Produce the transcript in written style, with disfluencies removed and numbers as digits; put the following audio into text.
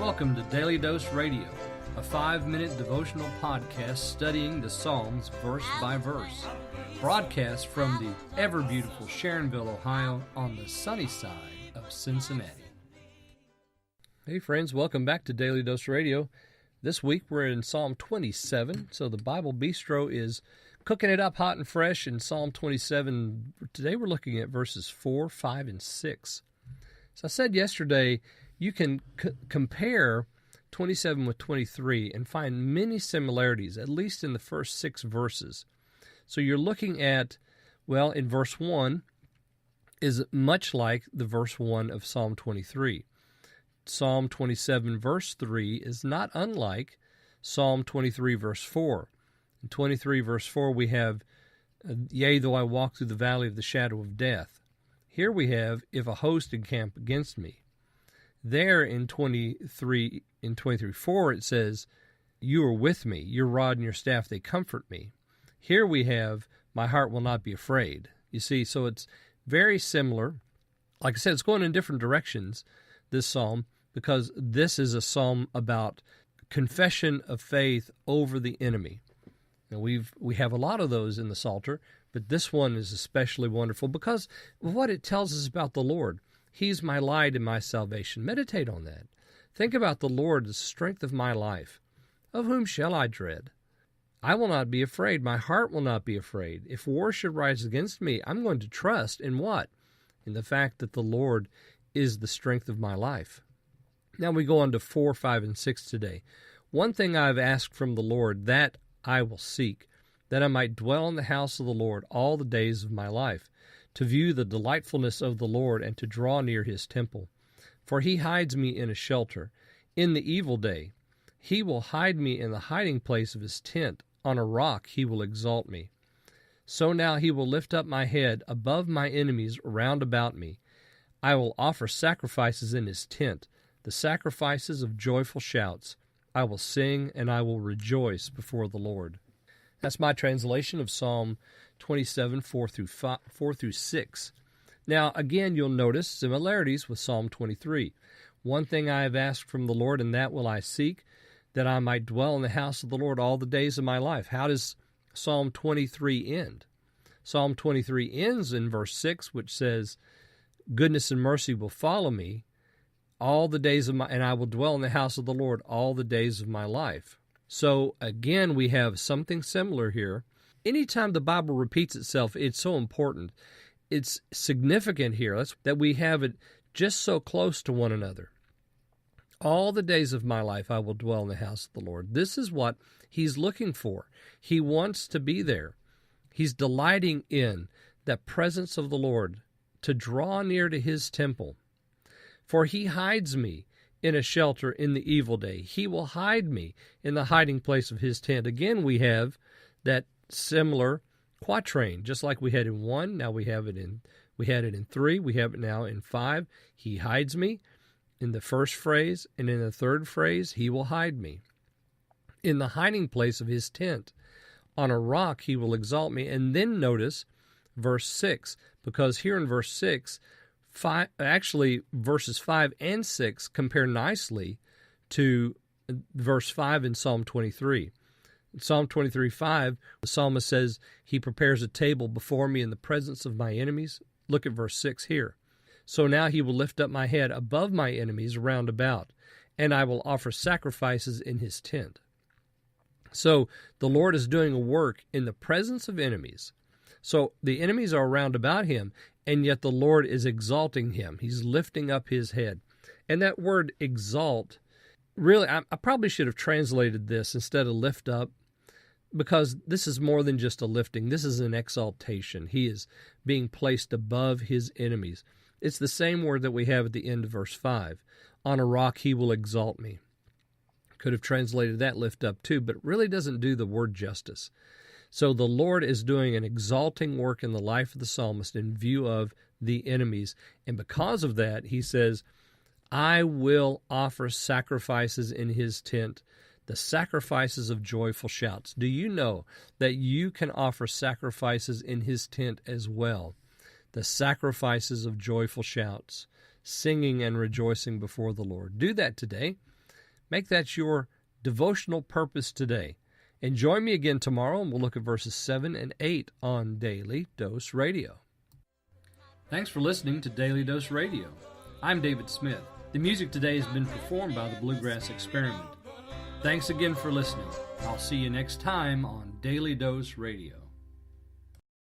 Welcome to Daily Dose Radio, a 5-minute devotional podcast studying the Psalms verse by verse. Broadcast from the ever-beautiful Sharonville, Ohio, on the sunny side of Cincinnati. Hey friends, welcome back to Daily Dose Radio. This week we're in Psalm 27, so the Bible Bistro is cooking it up hot and fresh in Psalm 27. Today we're looking at verses 4, 5, and 6. So I said yesterday, you can compare 27 with 23 and find many similarities, at least in the first 6 verses. So you're looking at, well, in verse 1 is much like the verse 1 of Psalm 23. Psalm 27 verse 3 is not unlike Psalm 23 verse 4. In 23 verse 4 we have, yea, though I walk through the valley of the shadow of death. Here we have, if a host encamp against me. There in 23:4 it says, you are with me, your rod and your staff, they comfort me. Here we have, my heart will not be afraid. You see, so it's very similar. Like I said, it's going in different directions, this psalm, because this is a psalm about confession of faith over the enemy. Now we have a lot of those in the Psalter, but this one is especially wonderful because of what it tells us about the Lord. He's my light and my salvation. Meditate on that. Think about the Lord, the strength of my life. Of whom shall I dread? I will not be afraid. My heart will not be afraid. If war should rise against me, I'm going to trust in what? In the fact that the Lord is the strength of my life. Now we go on to 4, 5, and 6 today. One thing I've asked from the Lord, that I will seek, that I might dwell in the house of the Lord all the days of my life, to view the delightfulness of the Lord and to draw near his temple. For he hides me in a shelter. In the evil day, he will hide me in the hiding place of his tent. On a rock he will exalt me. So now he will lift up my head above my enemies round about me. I will offer sacrifices in his tent, the sacrifices of joyful shouts. I will sing and I will rejoice before the Lord. That's my translation of Psalm 27, 4 through 6. Now, again, you'll notice similarities with Psalm 23. One thing I have asked from the Lord, and that will I seek, that I might dwell in the house of the Lord all the days of my life. How does Psalm 23 end? Psalm 23 ends in verse 6, which says, goodness and mercy will follow me all the days of and I will dwell in the house of the Lord all the days of my life. So, again, we have something similar here. Anytime the Bible repeats itself, it's so important. It's significant here that we have it just so close to one another. All the days of my life I will dwell in the house of the Lord. This is what he's looking for. He wants to be there. He's delighting in the presence of the Lord, to draw near to his temple. For he hides me in a shelter in the evil day. He will hide me in the hiding place of his tent. Again, we have that similar quatrain, just like we had in 1. Now we had it in 3. We have it now in 5. He hides me in the first phrase, and in the third phrase, he will hide me in the hiding place of his tent. On a rock he will exalt me. And then notice verse 6, because here in verse 6, verses 5 and 6 compare nicely to verse 5 in Psalm 23. In Psalm 23:5, the psalmist says, he prepares a table before me in the presence of my enemies. Look at verse 6 here. So now he will lift up my head above my enemies round about, and I will offer sacrifices in his tent. So the Lord is doing a work in the presence of enemies. So the enemies are round about him, and yet the Lord is exalting him. He's lifting up his head. And that word exalt, really, I probably should have translated this instead of lift up, because this is more than just a lifting. This is an exaltation. He is being placed above his enemies. It's the same word that we have at the end of verse 5. On a rock he will exalt me. Could have translated that lift up too, but it really doesn't do the word justice. So the Lord is doing an exalting work in the life of the psalmist in view of the enemies. And because of that, he says, I will offer sacrifices in his tent, the sacrifices of joyful shouts. Do you know that you can offer sacrifices in his tent as well? The sacrifices of joyful shouts, singing and rejoicing before the Lord. Do that today. Make that your devotional purpose today. And join me again tomorrow, and we'll look at verses 7 and 8 on Daily Dose Radio. Thanks for listening to Daily Dose Radio. I'm David Smith. The music today has been performed by the Bluegrass Experiment. Thanks again for listening. I'll see you next time on Daily Dose Radio.